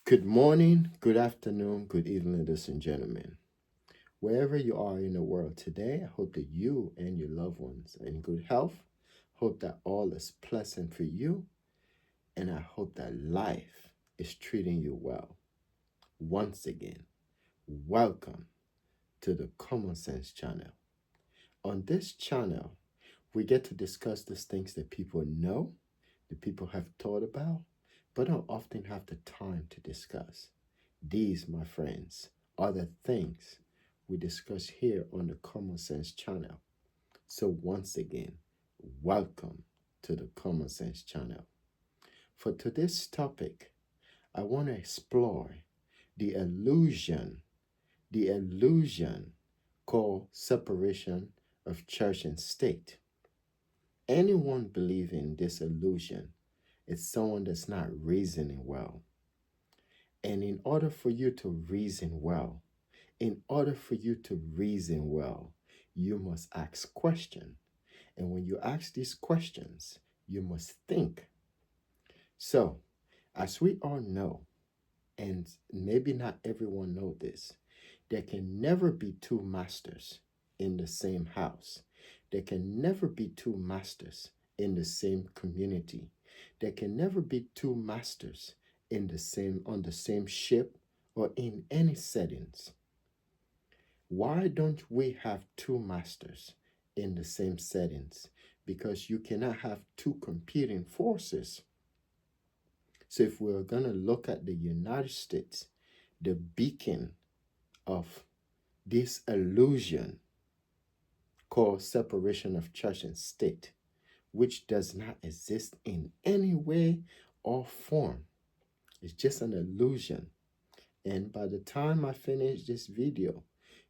Good morning, good afternoon, good evening, ladies and gentlemen. Wherever you are in the world today, I hope that you and your loved ones are in good health. Hope that all is pleasant for you, and I hope that life is treating you well. Once again, welcome to the Common Sense channel. On this channel, we get to discuss these things that people know, that people have thought about, but don't often have the time to discuss. These, my friends, are the things we discuss here on the Common Sense channel. So, once again, welcome to the Common Sense channel. For today's topic, I want to explore the illusion called separation of church and state. Anyone believing this illusion is someone that's not reasoning well. And in order for you to reason well, you must ask questions. And when you ask these questions, you must think. So, as we all know, and maybe not everyone know this, there can never be two masters in the same house. There can never be two masters in the same community. There can never be two masters on the same ship or in any settings. Why don't we have two masters in the same settings? Because you cannot have two competing forces. So if we're going to look at the United States, the beacon of this illusion called separation of church and state, which does not exist in any way or form. It's just an illusion. And by the time I finish this video,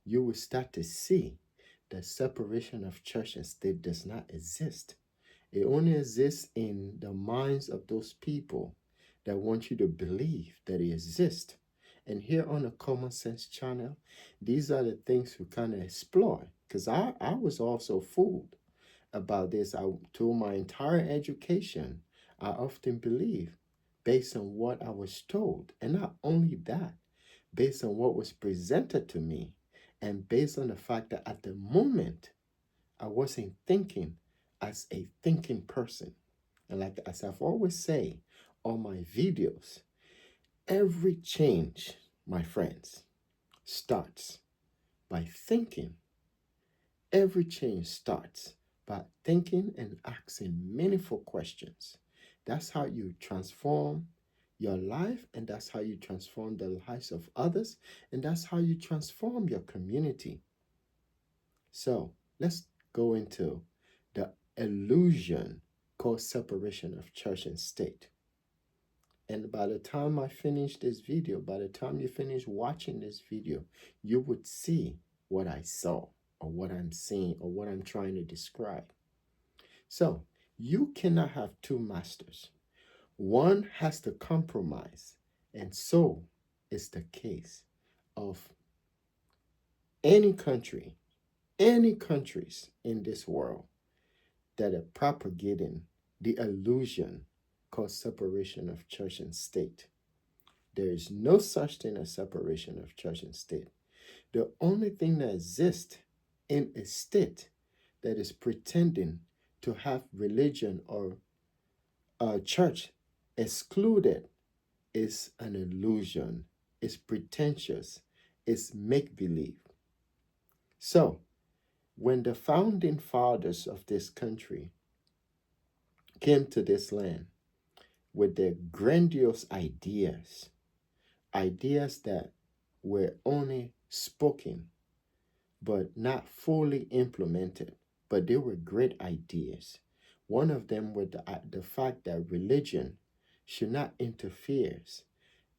you will start to see that separation of church and state does not exist. It only exists in the minds of those people that want you to believe that it exists. And here on the Common Sense channel, these are the things we kind of explore. Because I was also fooled about this. Through my entire education, I often believe based on what I was told. And not only that, based on what was presented to me, and based on the fact that at the moment, I wasn't thinking as a thinking person. And like as I've always say on my videos, every change, my friends, starts by thinking. Every change starts by thinking and asking meaningful questions. That's how you transform your life, and that's how you transform the lives of others, and that's how you transform your community. So let's go into the illusion called separation of church and state. And by the time I finish this video, by the time you finish watching this video, you would see what I saw or what I'm seeing or what I'm trying to describe. So you cannot have two masters. One has to compromise. And so is the case of any country, any countries in this world that are propagating the illusion called separation of church and state. There is no such thing as separation of church and state. The only thing that exists in a state that is pretending to have religion or a church excluded is an illusion, is pretentious, is make believe. So, when the founding fathers of this country came to this land with their grandiose ideas, ideas that were only spoken but not fully implemented, but they were great ideas. One of them was the fact that religion should not interfere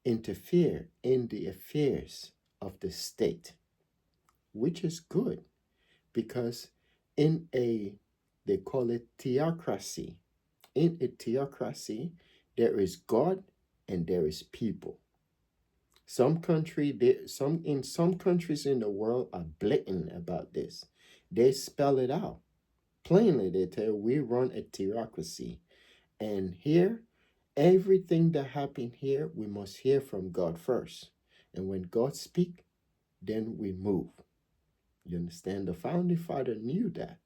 in the affairs of the state, which is good because in a they call it theocracy. In a theocracy, there is God and there is people. In some countries in the world are blatant about this. They spell it out plainly. They tell you, we run a theocracy, and here Everything that happened here, we must hear from God first. And when God speaks, then we move. You understand? The founding father knew that.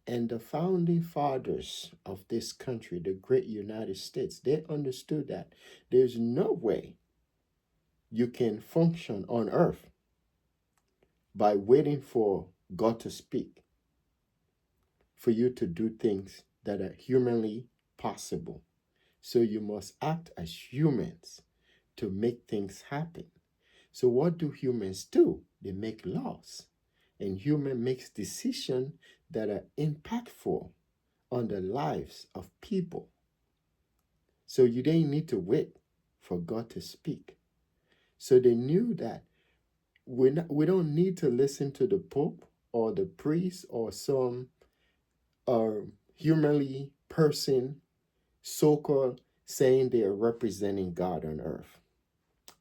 And the founding fathers of this country, the great United States, they understood that there's no way you can function on earth by waiting for God to speak, for you to do things that are humanly possible. So you must act as humans to make things happen. So what do humans do? They make laws. And human makes decisions that are impactful on the lives of people. So you didn't need to wait for God to speak. So they knew that we don't need to listen to the Pope or the priest or some humanly person, so-called, saying they are representing God on earth.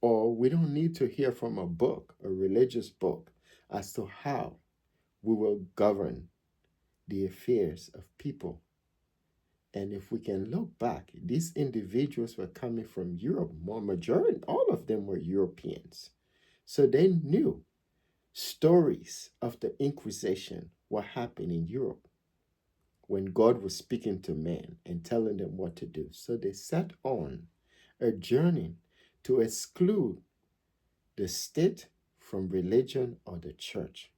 Or we don't need to hear from a book, a religious book, as to how we will govern the affairs of people. And if we can look back, these individuals were coming from Europe. More majority, all of them were Europeans. So they knew stories of the Inquisition, what happened in Europe when God was speaking to men and telling them what to do. So they set on a journey to exclude the state from religion or the church.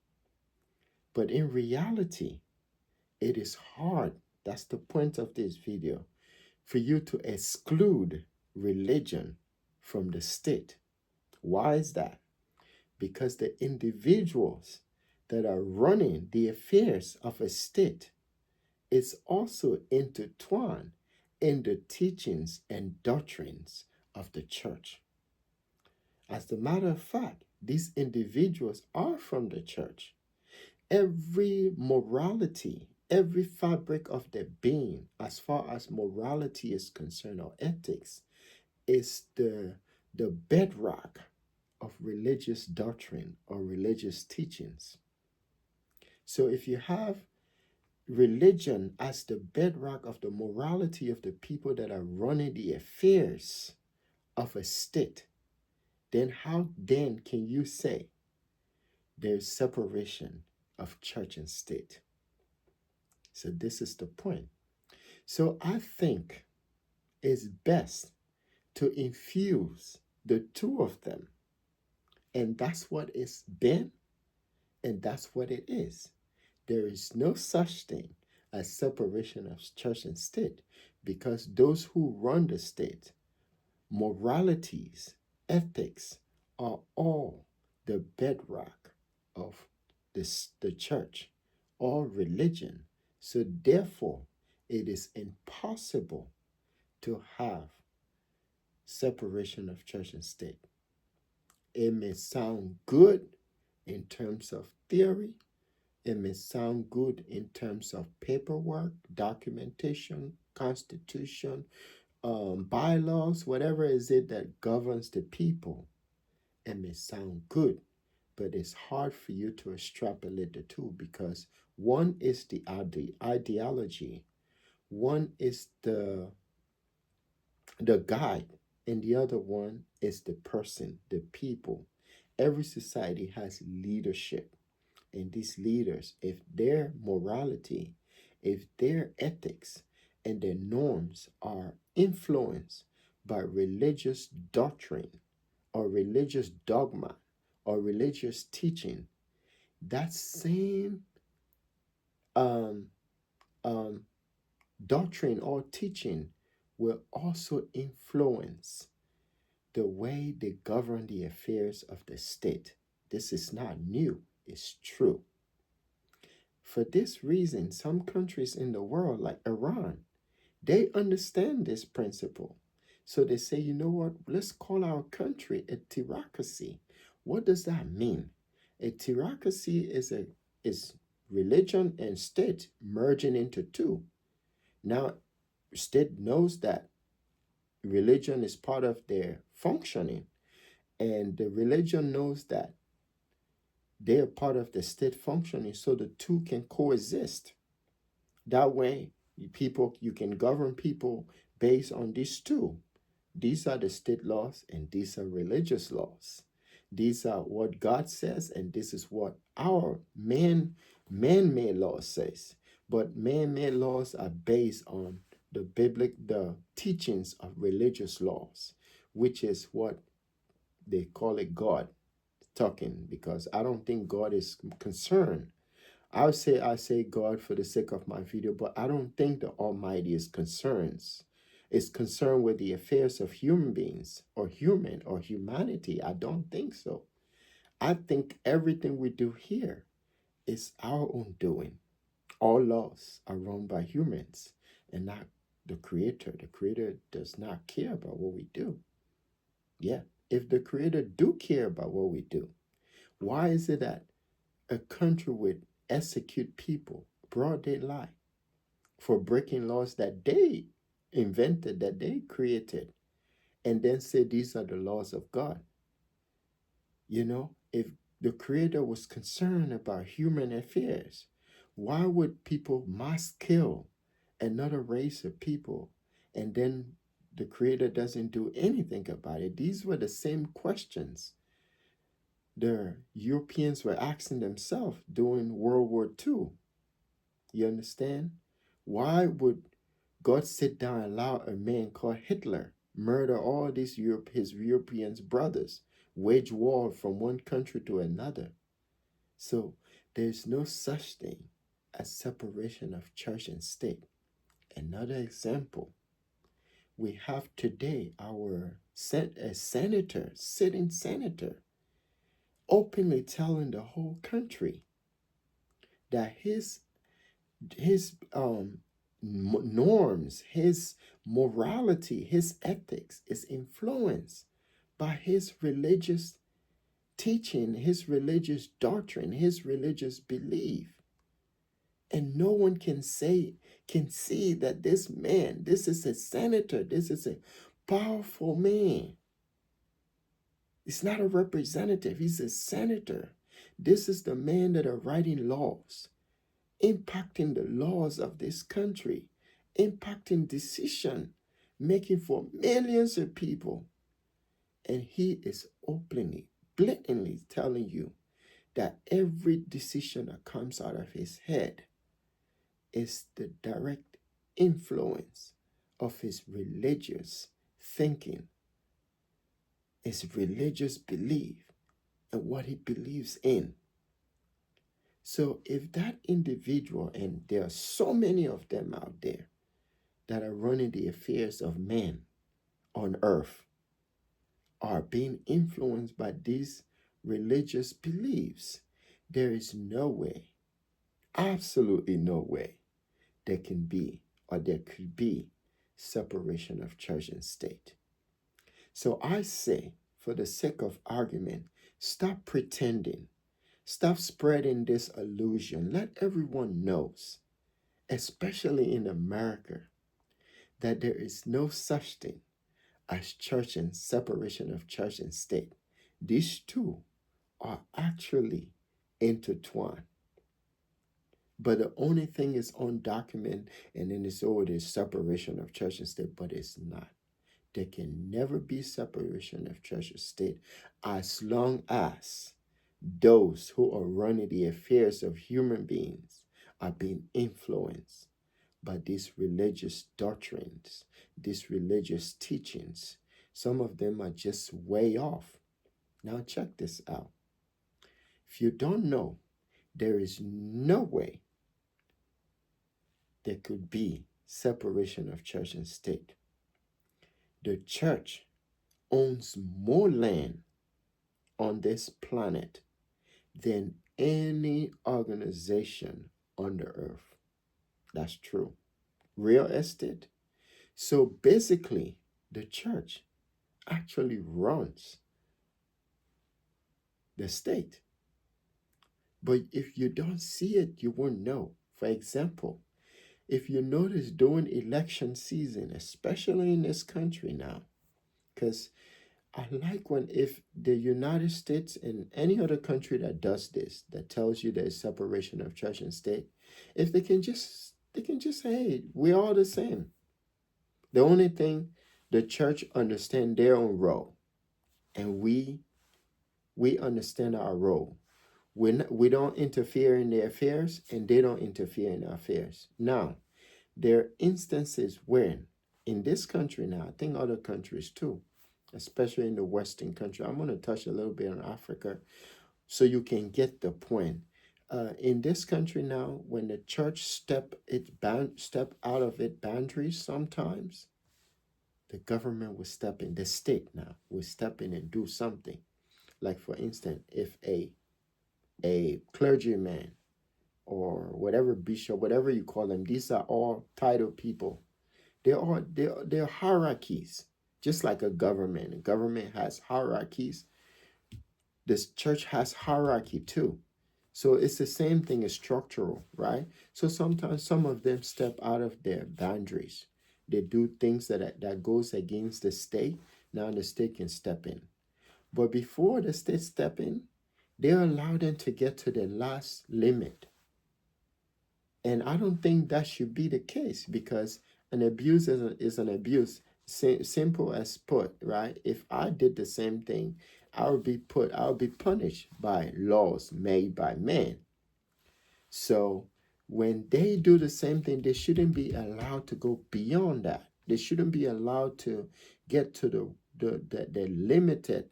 But in reality, it is hard. That's the point of this video, for you to exclude religion from the state. Why is that? Because the individuals that are running the affairs of a state is also intertwined in the teachings and doctrines of the church. As a matter of fact, these individuals are from the church. Every morality, every fabric of their being, as far as morality is concerned or ethics, is the bedrock of religious doctrine or religious teachings. So if you have religion as the bedrock of the morality of the people that are running the affairs of a state, then how then can you say there's separation of church and state? So this is the point. So I think it's best to infuse the two of them. And that's what it's been, and that's what it is. There is no such thing as separation of church and state, because those who run the state, moralities, ethics, are all the bedrock of the church or religion. So therefore, it is impossible to have separation of church and state. It may sound good in terms of theory. It may sound good in terms of paperwork, documentation, constitution, bylaws, whatever is it that governs the people. It may sound good, but it's hard for you to extrapolate the two, because one is the ideology, one is the guide, and the other one is the person, the people. Every society has leadership, and these leaders, if their morality, if their ethics and their norms are influenced by religious doctrine or religious dogma or religious teaching, that same um, um, doctrine or teaching will also influence the way they govern the affairs of the state. This is not new, it's true. For this reason, some countries in the world, like Iran, they understand this principle. So they say, you know what, let's call our country a theocracy. What does that mean? A theocracy is religion and state merging into two. Now, state knows that religion is part of their functioning, and the religion knows that they are part of the state functioning, so the two can coexist. That way, you can govern people based on these two. These are the state laws and these are religious laws. These are what God says, and this is what our man-made law says. But man-made laws are based on the teachings of religious laws, which is what they call it God talking, because I don't think God is concerned. I say God for the sake of my video, but I don't think the Almighty is concerned with the affairs of human beings or humanity. I don't think so. I think everything we do here is our own doing. All laws are run by humans and not the Creator. The Creator does not care about what we do. Yeah, if the Creator do care about what we do, why is it that a country would execute people broad daylight for breaking laws that they invented, that they created, and then say these are the laws of God? You know, if the Creator was concerned about human affairs, why would people mass kill another race of people and then the Creator doesn't do anything about it? These were the same questions the Europeans were asking themselves during World War II. You understand? Why would God sit down and allow a man called Hitler murder all these his European brothers, wage war from one country to another? So there's no such thing as separation of church and state. Another example, we have today our sitting senator, openly telling the whole country that his norms, his morality, his ethics is influenced by his religious teaching, his religious doctrine, his religious belief. And no one can see that this man, this is a senator, this is a powerful man. He's not a representative, he's a senator. This is the man that are writing laws, impacting the laws of this country, impacting decision making for millions of people. And he is openly, blatantly telling you that every decision that comes out of his head is the direct influence of his religious thinking, his religious belief, and what he believes in. So if that individual, and there are so many of them out there that are running the affairs of men on earth, are being influenced by these religious beliefs, there is no way, absolutely no way, there can be or there could be separation of church and state. So I say, for the sake of argument, stop pretending. Stop spreading this illusion. Let everyone knows, especially in America, that there is no such thing as church and separation of church and state. These two are actually intertwined. But the only thing is undocumented, and then it's there's separation of church and state, but it's not. There can never be separation of church and state as long as those who are running the affairs of human beings are being influenced by these religious doctrines, these religious teachings. Some of them are just way off. Now check this out. If you don't know, there is no way there could be separation of church and state. The church owns more land on this planet than any organization on the earth. That's true. Real estate. So basically, the church actually runs the state. But if you don't see it, you won't know. For example, if you notice during election season, especially in this country now, because I like when if the United States and any other country that does this, that tells you there's separation of church and state, if they can just say, hey, we're all the same. The only thing, the church understand their own role, and we understand our role. We don't interfere in their affairs, and they don't interfere in our affairs. Now, there are instances where, in this country now, I think other countries too, especially in the Western country. I'm going to touch a little bit on Africa so you can get the point. In this country now, when the church step out of its boundaries, sometimes the government will step in. The state now will step in and do something. Like for instance, if a clergyman or whatever bishop, whatever you call them, these are all titled people. They're hierarchies, just like a government. A government has hierarchies. This church has hierarchy too. So it's the same thing as structural, right? So sometimes some of them step out of their boundaries. They do things that goes against the state. Now the state can step in. But before the state step in, they allow them to get to the last limit. And I don't think that should be the case, because an abuse is an abuse. Simple as put, right? If I did the same thing, I would be punished by laws made by man. So when they do the same thing, they shouldn't be allowed to go beyond that. They shouldn't be allowed to get to the limited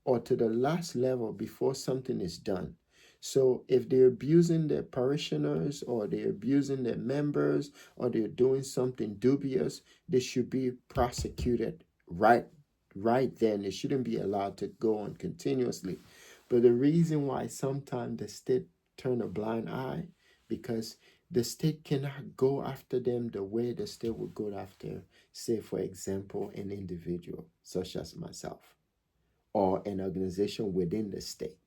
or to the last level before something is done. So if they're abusing their parishioners, or they're abusing their members, or they're doing something dubious, they should be prosecuted right then. They shouldn't be allowed to go on continuously. But the reason why sometimes the state turn a blind eye, because the state cannot go after them the way the state would go after, say for example, an individual such as myself, or an organization within the state,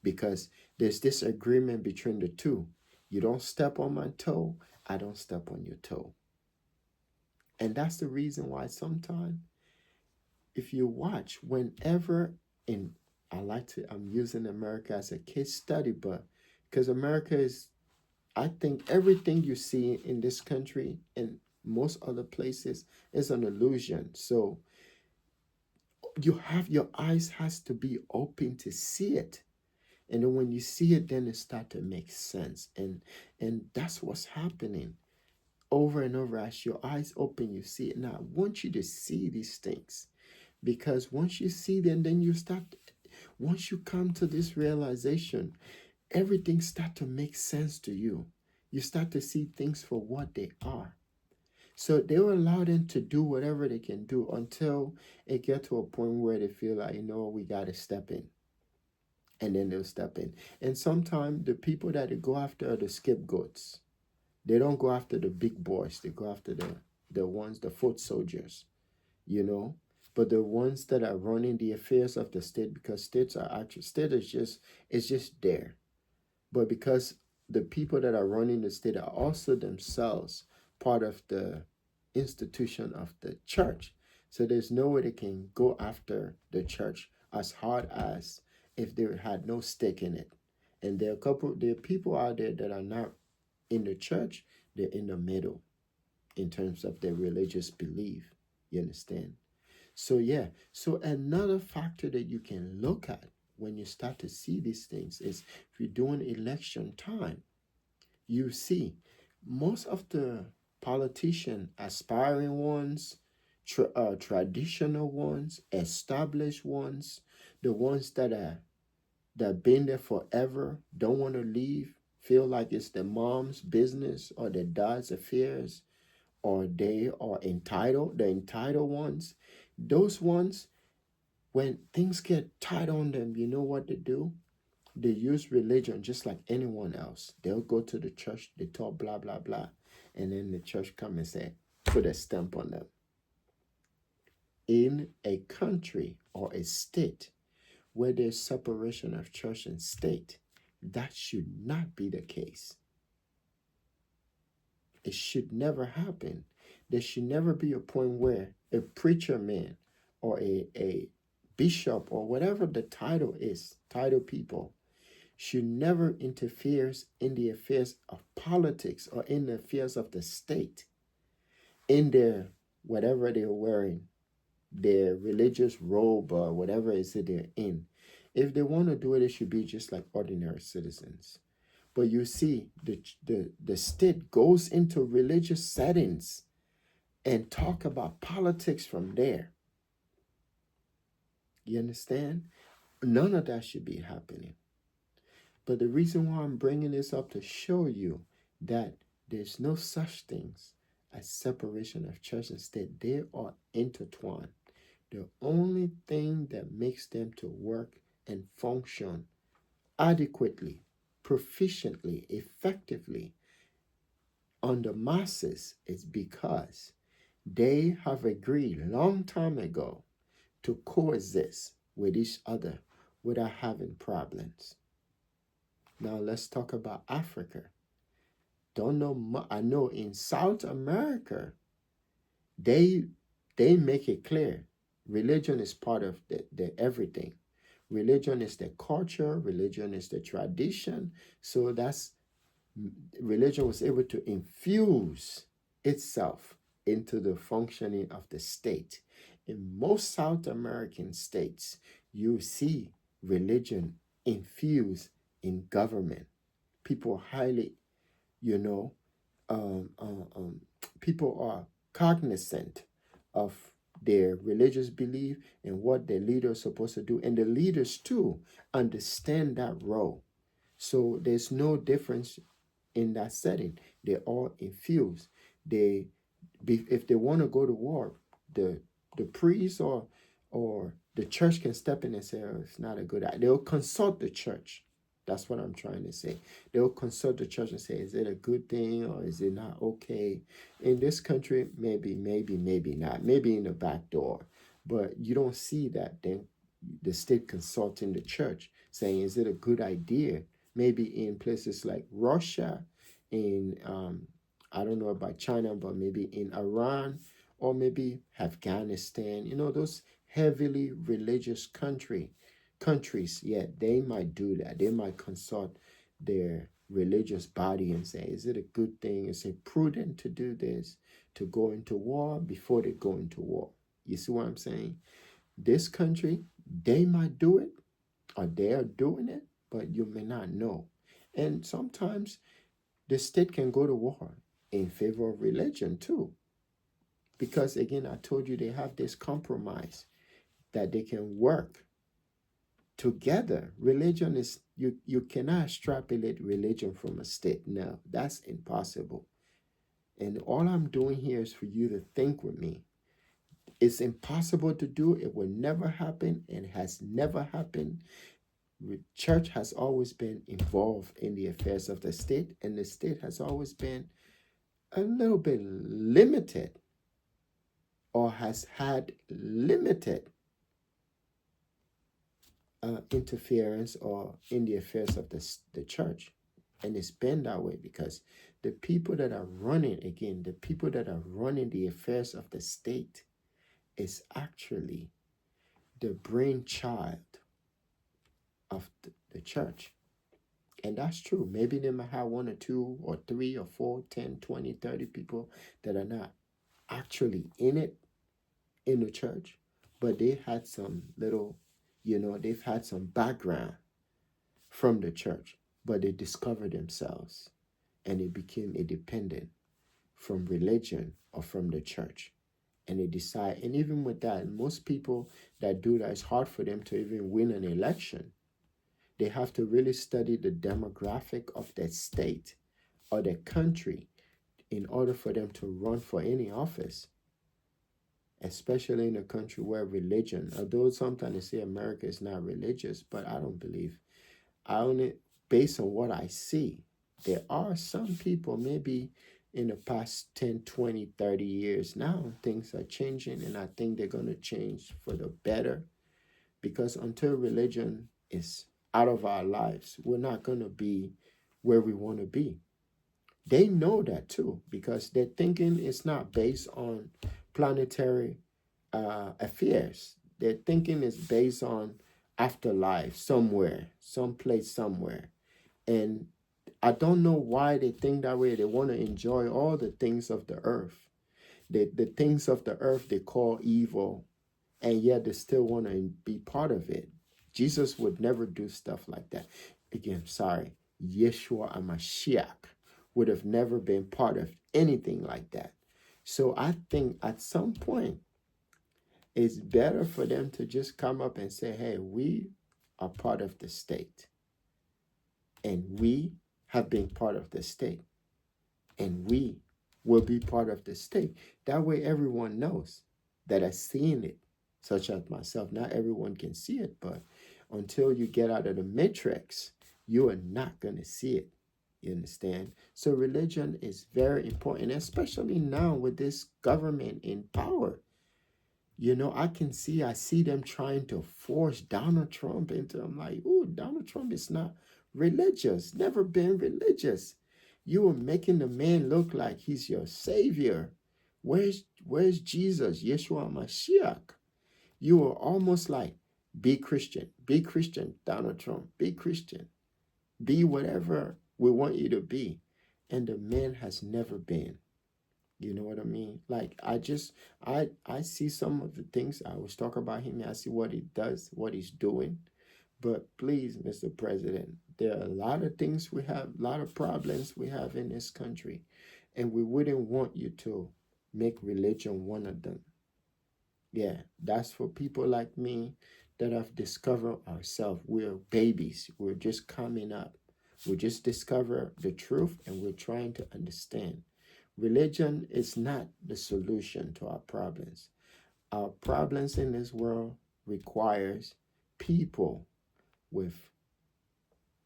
because there's this agreement between the two. You don't step on my toe, I don't step on your toe. And that's the reason why sometimes, if you watch, whenever in, I'm using America as a case study, but because America is, I think everything you see in this country and most other places is an illusion. So your eyes has to be open to see it. And then when you see it, then it start to make sense. And that's what's happening over and over. As your eyes open, you see it. Now I want you to see these things, because once you see them, then you start, once you come to this realization, everything start to make sense to you. You start to see things for what they are. So they will allow them to do whatever they can do until it get to a point where they feel like, we got to step in. And then they'll step in. And sometimes the people that they go after are the scapegoats. They don't go after the big boys. They go after the ones, the foot soldiers, you know. But the ones that are running the affairs of the state, because state is just, it's just there. But because the people that are running the state are also themselves part of the institution of the church. So there's no way they can go after the church as hard as if they had no stake in it. And there are people out there that are not in the church, they're in the middle in terms of their religious belief. You understand? So yeah, so another factor that you can look at when you start to see these things is, if you're doing election time, you see most of the politician, aspiring ones, traditional ones, established ones, the ones that been there forever, don't want to leave, feel like it's their mom's business or their dad's affairs, or they are entitled, the entitled ones. Those ones, when things get tight on them, you know what they do? They use religion just like anyone else. They'll go to the church, they talk blah blah blah, and then the church come and say, put a stamp on them. In a country or a state where there's separation of church and state, that should not be the case. It should never happen. There should never be a point where a preacher man or a bishop or whatever the title is, title people, should never interfere in the affairs of politics or in the affairs of the state, in their whatever they're wearing, their religious robe or whatever it is that they're in. If they want to do it, it should be just like ordinary citizens. But you see, the state goes into religious settings and talk about politics from there. You understand? None of that should be happening. But the reason why I'm bringing this up to show you that there's no such things as separation of church and state. They are intertwined. The only thing that makes them to work and function adequately, proficiently, effectively on the masses is because they have agreed long time ago to coexist with each other without having problems. Now let's talk about Africa. Don't know. I know in South America, they they make it clear, religion is part of the everything. Religion is the culture. Religion is the tradition. So that's religion was able to infuse itself into the functioning of the state. In most South American states, you see religion infused in government. People highly, you know, um, um, um, people are cognizant of their religious belief and what their leader is supposed to do. And the leaders too understand that role. So there's no difference in that setting. They're all infused. They, if they want to go to war, the the priest or the church can step in and say, oh, it's not a good idea. They'll consult the church. That's what I'm trying to say. They'll consult the church and say, is it a good thing or is it not okay? In this country, maybe not. Maybe in the back door. But you don't see that. Then the state consulting the church saying, is it a good idea? Maybe in places like Russia, in I don't know about China, but maybe in Iran or maybe Afghanistan, those heavily religious countries, yeah, they might do that. They might consult their religious body and say, is it a good thing? Is it prudent to do this, to go into war before they go into war? You see what I'm saying? This country, they might do it or they are doing it, but you may not know. And sometimes the state can go to war in favor of religion too. Because again, I told you they have this compromise that they can work together. Religion is, you cannot extrapolate religion from a state. No, that's impossible. And all I'm doing here is for you to think with me. It's impossible to do. It will never happen and has never happened. Church has always been involved in the affairs of the state, and the state has always been a little bit limited or has had limited interference or in the affairs of the church. And it's been that way because the people that are running, again, the people that are running the affairs of the state is actually the brainchild of the church. And that's true. Maybe they might have one or two or three or 4, 10, 20, 30 people that are not actually in it in the church, but they had some little, they've had some background from the church, but they discovered themselves and they became independent from religion or from the church. And they decide, and even with that, most people that do that, it's hard for them to even win an election. They have to really study the demographic of that state or the country in order for them to run for any office, especially in a country where religion, although sometimes they say America is not religious, but I don't believe. I only, based on what I see, there are some people maybe in the past 10, 20, 30 years now, things are changing, and I think they're going to change for the better because until religion is out of our lives, we're not going to be where we want to be. They know that too because their thinking is not based on planetary affairs. Their thinking is based on afterlife somewhere, someplace somewhere. And I don't know why they think that way. They want to enjoy all the things of the earth. the things of the earth they call evil, and yet they still want to be part of it. Jesus would never do stuff like that. Again, sorry, Yeshua HaMashiach would have never been part of anything like that. So I think at some point, it's better for them to just come up and say, hey, we are part of the state, and we have been part of the state, and we will be part of the state. That way, everyone knows that has seen it, such as myself. Not everyone can see it, but until you get out of the matrix, you are not going to see it. You understand? So, religion is very important, especially now with this government in power. I see them trying to force Donald Trump into. I'm like, oh, Donald Trump is not religious, never been religious. You are making the man look like he's your savior. Where's Jesus, Yeshua Mashiach? You are almost like, be Christian, Donald Trump, be Christian, be whatever we want you to be. And the man has never been. You know what I mean? Like I see some of the things I was talking about him. I see what he does, what he's doing. But please, Mr. President, there are a lot of things we have, a lot of problems we have in this country, and we wouldn't want you to make religion one of them. Yeah, that's for people like me that have discovered ourselves. We're babies. We're just coming up. We just discover the truth and we're trying to understand. Religion is not the solution to our problems. Our problems in this world requires people with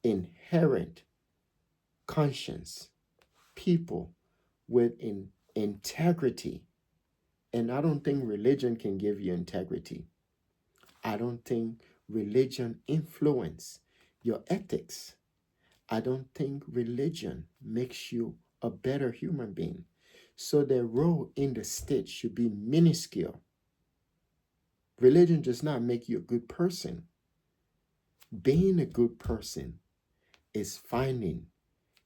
inherent conscience, people with integrity. And I don't think religion can give you integrity. I don't think religion influence your ethics. I don't think religion makes you a better human being. So their role in the state should be minuscule. Religion does not make you a good person. Being a good person is finding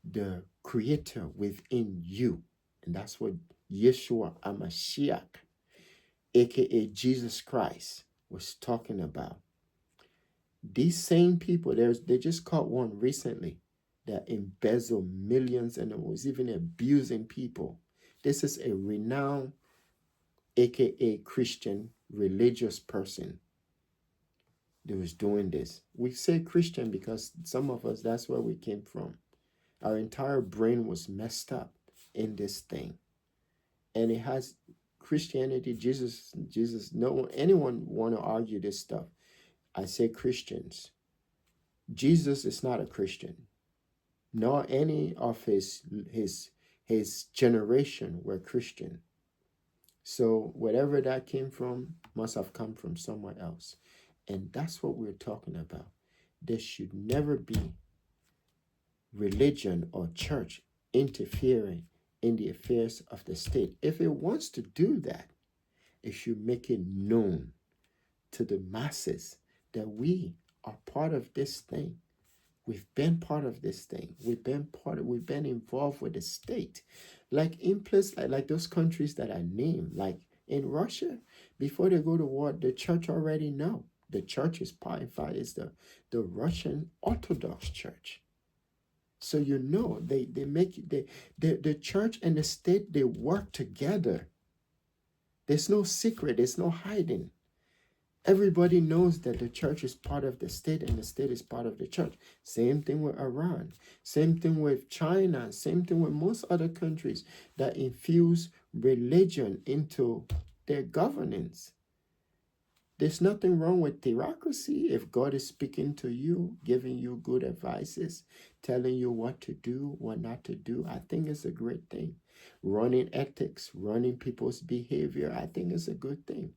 the creator within you. And that's what Yeshua HaMashiach, aka Jesus Christ, was talking about. These same people, they just caught one recently that embezzled millions and was even abusing people. This is a renowned, aka Christian, religious person that was doing this. We say Christian because some of us, that's where we came from. Our entire brain was messed up in this thing. And it has Christianity, Jesus, no anyone want to argue this stuff. I say Christians. Jesus is not a Christian, nor any of his generation were Christian. So whatever that came from must have come from somewhere else. And that's what we're talking about. There should never be religion or church interfering in the affairs of the state. If it wants to do that, it should make it known to the masses that we are part of this thing. We've been part of this thing. We've been involved with the state. Like in place, like those countries that I named, like in Russia, before they go to war, the church already know. The church is part, in fact, is the Russian Orthodox Church. So the church and the state, they work together. There's no secret, there's no hiding. Everybody knows that the church is part of the state and the state is part of the church. Same thing with Iran. Same thing with China. Same thing with most other countries that infuse religion into their governance. There's nothing wrong with theocracy if God is speaking to you, giving you good advices, telling you what to do, what not to do. I think it's a great thing. Running ethics, running people's behavior, I think it's a good thing.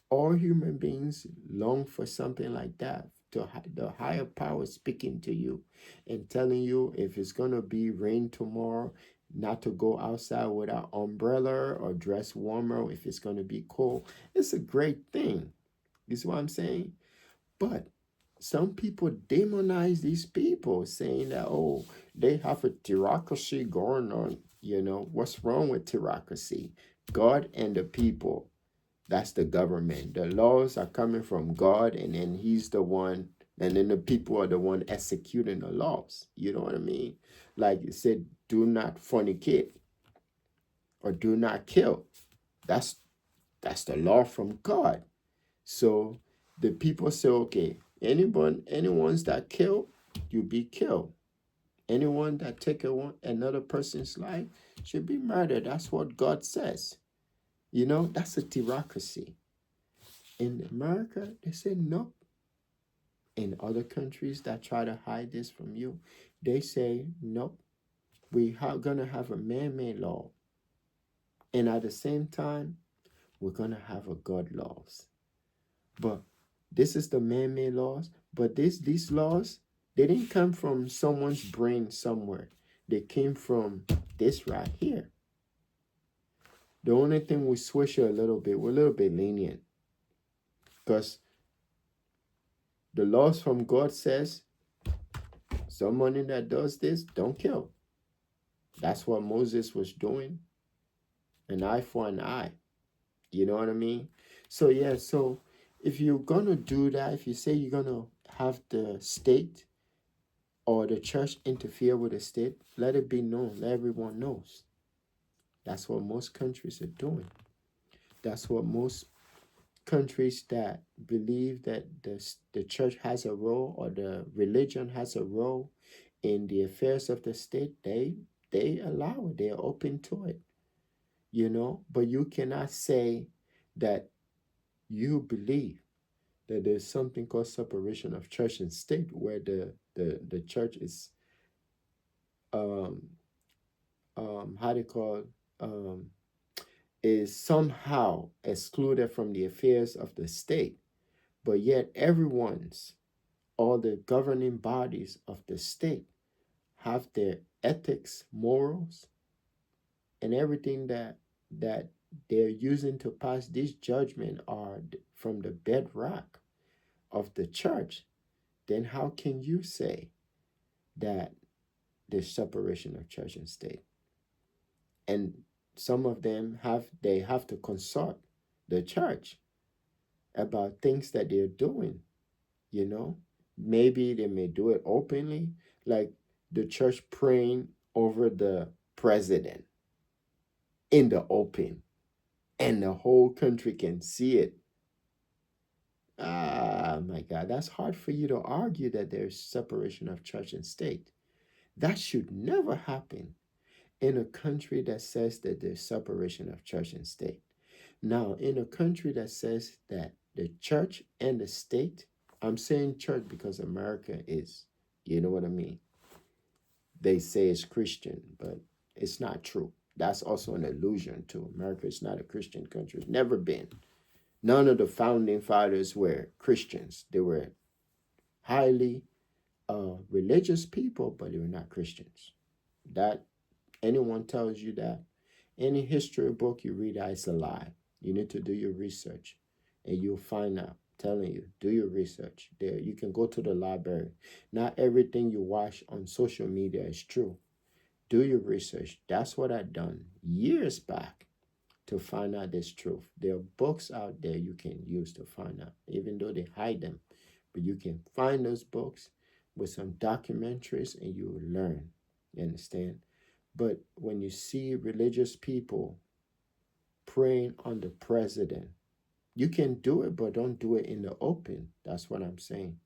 All human beings long for something like that, to the higher power speaking to you and telling you if it's going to be rain tomorrow, not to go outside without umbrella or dress warmer if it's going to be cold. It's a great thing. You see what I'm saying? But some people demonize these people, saying that, oh, they have a theocracy going on. What's wrong with theocracy? God and the people. That's the government. The laws are coming from God, and then He's the one, and then the people are the one executing the laws. You know what I mean? Like you said, do not fornicate or do not kill. That's that's the law from God. So the people say, okay, anyone's that kill, you be killed. Anyone that take another person's life should be murdered. That's what God says. You know, that's a theocracy. In America, they say no. In other countries that try to hide this from you, they say nope. We are gonna have a man-made law, and at the same time, we're gonna have a God laws. But this is the man-made laws. But these laws, they didn't come from someone's brain somewhere. They came from this right here. The only thing we switch it a little bit, we're a little bit lenient. Because the laws from God says somebody that does this, don't kill. That's what Moses was doing. An eye for an eye. You know what I mean? So yeah, so if you're gonna do that, if you say you're gonna have the state or the church interfere with the state, let it be known, let everyone knows. That's what most countries are doing. That's what most countries that believe that the church has a role or the religion has a role in the affairs of the state, they allow it. They're open to it. You know, but you cannot say that you believe that there's something called separation of church and state where the church is um how do you call is somehow excluded from the affairs of the state, but yet everyone's all the governing bodies of the state have their ethics, morals, and everything that they're using to pass this judgment are from the bedrock of the church. Then how can you say that there's separation of church and state? And some of them have to consult the church about things that they're doing, you know? Maybe they may do it openly, like the church praying over the president in the open, and the whole country can see it. Ah, my God, that's hard for you to argue that there's separation of church and state. That should never happen in a country that says that there's separation of church and state. Now, in a country that says that the church and the state, I'm saying church because America is, you know what I mean? They say it's Christian, but it's not true. That's also an illusion too. America is not a Christian country. It's never been. None of the founding fathers were Christians. They were highly religious people, but they were not Christians. That anyone tells you that, any history book you read, it's a lie. You need to do your research, and you'll find out. Telling you, do your research. There, you can go to the library. Not everything you watch on social media is true. Do your research. That's what I've done years back to find out this truth. There are books out there you can use to find out, even though they hide them. But you can find those books with some documentaries and you will learn. You understand? But when you see religious people praying on the president, you can do it, but don't do it in the open. That's what I'm saying.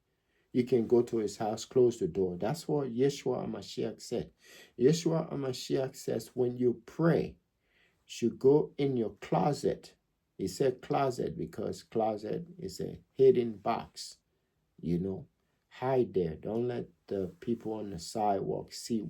You can go to his house, close the door. That's what Yeshua HaMashiach said. Yeshua HaMashiach says, when you pray, should go in your closet. He said closet because closet is a hidden box. You know, hide there. Don't let the people on the sidewalk see what